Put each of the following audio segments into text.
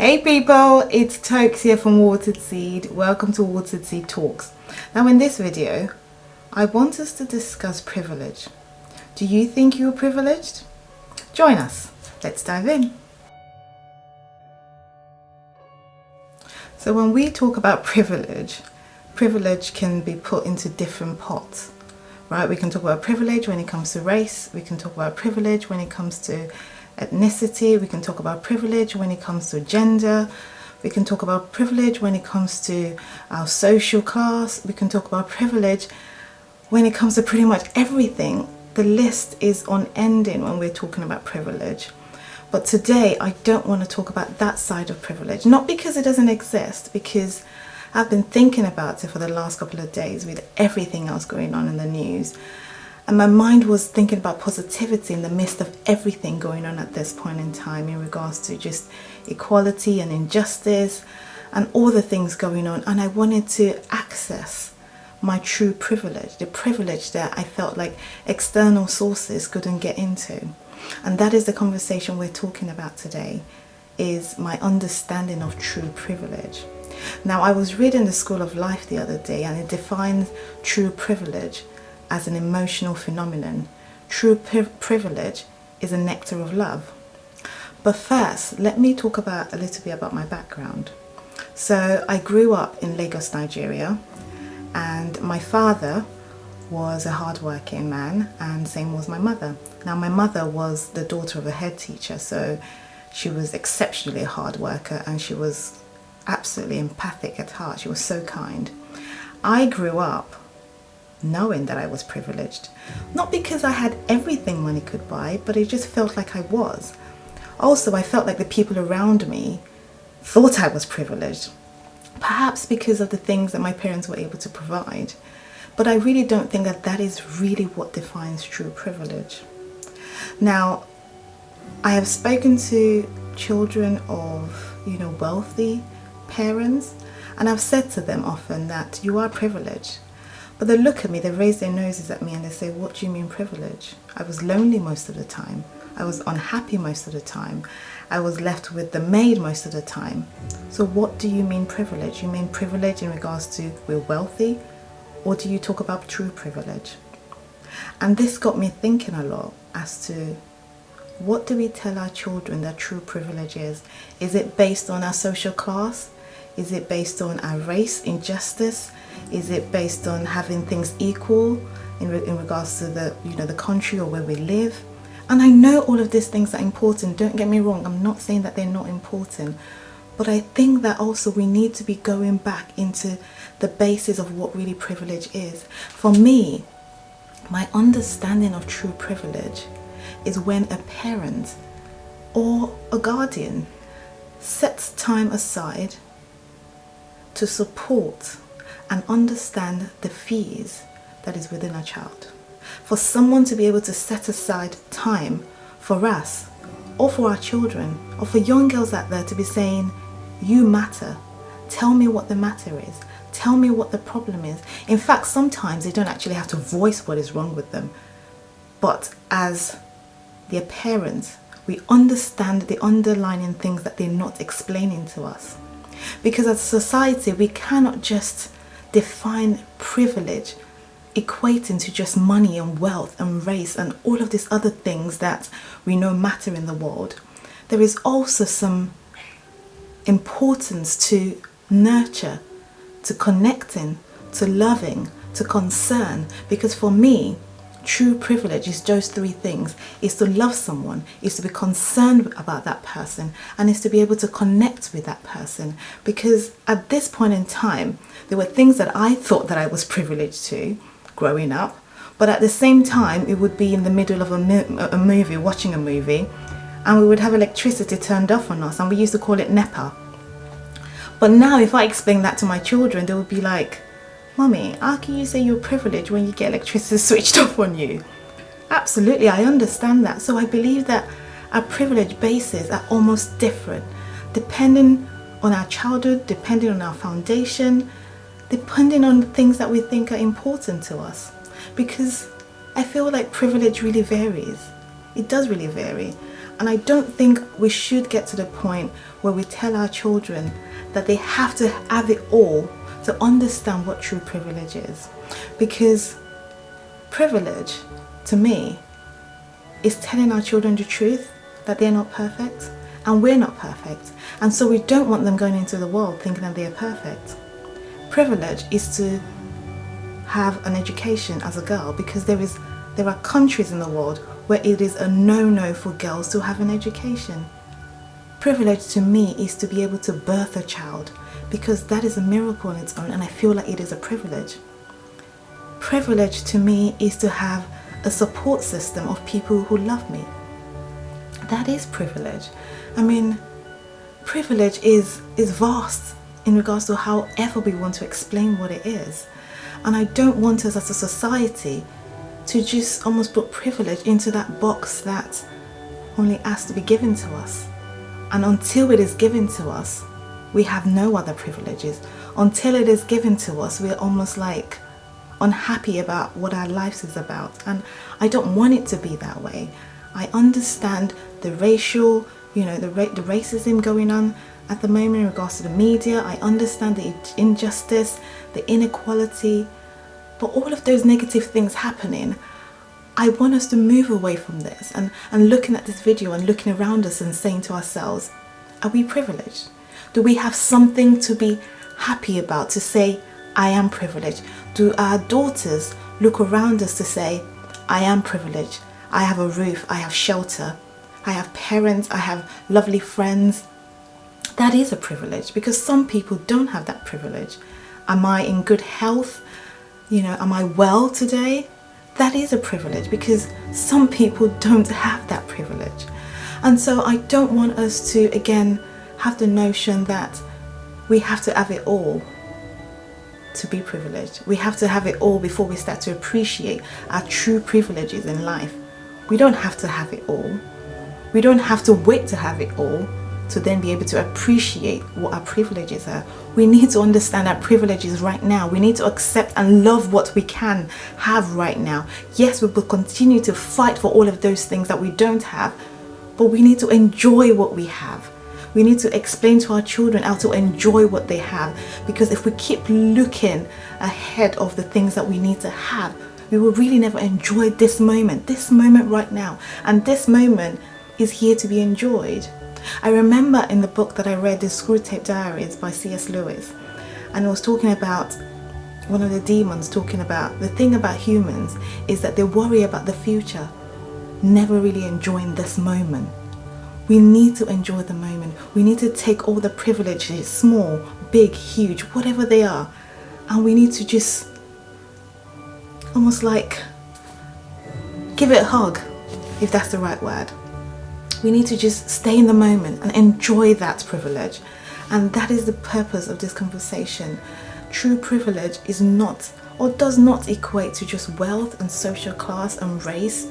Hey people, it's Tokes here from Watered Seed. Welcome to Watered Seed Talks. Now in this video, I want us to discuss privilege. Do you think you're privileged? Join us. Let's dive in. So when we talk about privilege can be put into different pots, right? We can talk about privilege when it comes to race. We can talk about privilege when it comes to ethnicity. We can talk about privilege when it comes to gender. We can talk about privilege when it comes to our social class. We can talk about privilege when it comes to pretty much everything. The list is unending when we're talking about privilege. But today I don't want to talk about that side of privilege, not because it doesn't exist, because I've been thinking about it for the last couple of days with everything else going on in the news. And my mind was thinking about positivity in the midst of everything going on at this point in time in regards to just equality and injustice and all the things going on. And I wanted to access my true privilege, the privilege that I felt like external sources couldn't get into. And that is the conversation we're talking about today, is my understanding of true privilege. Now, I was reading The School of Life the other day, and it defines true privilege as an emotional phenomenon. True privilege is a nectar of love. But first, let me talk about a little bit about my background. So I grew up in Lagos, Nigeria, and my father was a hardworking man, and same was my mother. Now, my mother was the daughter of a head teacher, so she was exceptionally a hard worker, and she was absolutely empathic at heart. She was so kind. I grew up knowing that I was privileged, not because I had everything money could buy, but it just felt like I was. Also, I felt like the people around me thought I was privileged, perhaps because of the things that my parents were able to provide. But I really don't think that that is really what defines true privilege. Now, I have spoken to children of, wealthy parents, and I've said to them often that you are privileged. But they look at me, they raise their noses at me and they say, what do you mean privilege? I was lonely most of the time. I was unhappy most of the time. I was left with the maid most of the time. So what do you mean privilege? You mean privilege in regards to we're wealthy? Or do you talk about true privilege? And this got me thinking a lot as to what do we tell our children that true privilege is? Is it based on our social class? Is it based on our race, injustice? Is it based on having things equal in regards to the country or where we live? And I know all of these things are important. Don't get me wrong. I'm not saying that they're not important. But I think that also we need to be going back into the basis of what really privilege is. For me, my understanding of true privilege is when a parent or a guardian sets time aside to support and understand the fears that is within a child. For someone to be able to set aside time for us or for our children or for young girls out there to be saying, you matter. Tell me what the matter is. Tell me what the problem is. In fact, sometimes they don't actually have to voice what is wrong with them. But as their parents, we understand the underlying things that they're not explaining to us. Because as a society, we cannot just define privilege equating to just money and wealth and race and all of these other things that we know matter in the world. There is also some importance to nurture, to connecting, to loving, to concern. Because for me, true privilege is those three things. Is to love someone, is to be concerned about that person, and is to be able to connect with that person. Because at this point in time, there were things that I thought that I was privileged to growing up, but at the same time, it would be in the middle of a movie, watching a movie, and we would have electricity turned off on us, and we used to call it NEPA. But now if I explain that to my children, they would be like, Mummy, how can you say you're privileged when you get electricity switched off on you? Absolutely, I understand that. So I believe that our privilege bases are almost different, depending on our childhood, depending on our foundation, depending on the things that we think are important to us. Because I feel like privilege really varies. It does really vary. And I don't think we should get to the point where we tell our children that they have to have it all to understand what true privilege is. Because privilege, to me, is telling our children the truth, that they're not perfect and we're not perfect. And so we don't want them going into the world thinking that they're perfect. Privilege is to have an education as a girl, because there are countries in the world where it is a no-no for girls to have an education. Privilege to me is to be able to birth a child, because that is a miracle on its own, and I feel like it is a privilege. Privilege to me is to have a support system of people who love me. That is privilege. I mean, privilege is vast in regards to however we want to explain what it is. And I don't want us as a society to just almost put privilege into that box that only has to be given to us. And until it is given to us, we have no other privileges. Until it is given to us, we're almost like unhappy about what our lives is about. And I don't want it to be that way. I understand the racial, the racism going on at the moment in regards to the media. I understand the injustice, the inequality, but all of those negative things happening. I want us to move away from this and looking at this video and looking around us and saying to ourselves, are we privileged? Do we have something to be happy about, to say, I am privileged? Do our daughters look around us to say, I am privileged? I have a roof, I have shelter, I have parents, I have lovely friends. That is a privilege, because some people don't have that privilege. Am I in good health? Am I well today? That is a privilege, because some people don't have that privilege. And so I don't want us to, again, have the notion that we have to have it all to be privileged. We have to have it all before we start to appreciate our true privileges in life. We don't have to have it all. We don't have to wait to have it all to then be able to appreciate what our privileges are. We need to understand our privileges right now. We need to accept and love what we can have right now. Yes, we will continue to fight for all of those things that we don't have, but we need to enjoy what we have. We need to explain to our children how to enjoy what they have, because if we keep looking ahead of the things that we need to have, we will really never enjoy this moment right now. And this moment is here to be enjoyed. I remember in the book that I read, The Screwtape Diaries by C.S. Lewis, and it was talking about one of the demons, talking about the thing about humans is that they worry about the future, never really enjoying this moment. We need to enjoy the moment. We need to take all the privileges, small, big, huge, whatever they are, and we need to just almost like give it a hug, if that's the right word. We need to just stay in the moment and enjoy that privilege. And that is the purpose of this conversation. True privilege is not, or does not equate to just wealth and social class and race.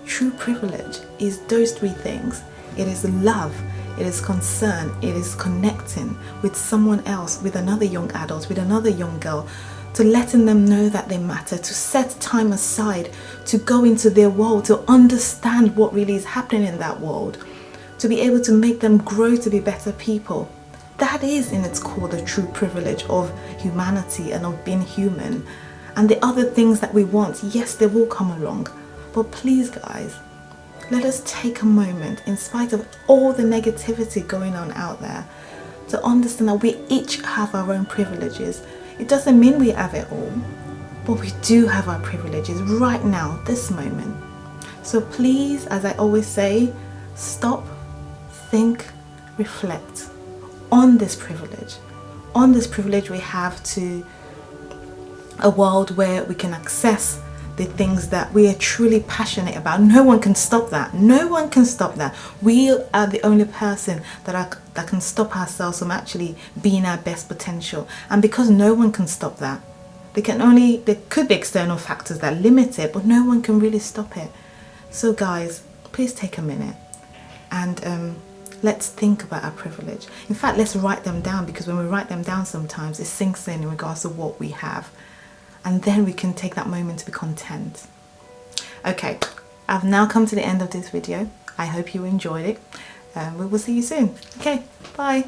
True privilege is those three things. It is love, it is concern, it is connecting with someone else, with another young adult, with another young girl, to letting them know that they matter, to set time aside, to go into their world, to understand what really is happening in that world, to be able to make them grow to be better people. That is in its core the true privilege of humanity and of being human. And the other things that we want, yes, they will come along. But please guys, let us take a moment, in spite of all the negativity going on out there, to understand that we each have our own privileges. It doesn't mean we have it all, but we do have our privileges right now, this moment. So please, as I always say, stop, think, reflect on this privilege we have to a world where we can access the things that we are truly passionate about. No one can stop that. No one can stop that. We are the only person that can stop ourselves from actually being our best potential. And because no one can stop that, there could be external factors that limit it, but no one can really stop it. So guys, please take a minute and let's think about our privilege. In fact, let's write them down, because when we write them down sometimes it sinks in regards to what we have. And then we can take that moment to be content. Okay, I've now come to the end of this video. I hope you enjoyed it. We will see you soon. Okay, bye.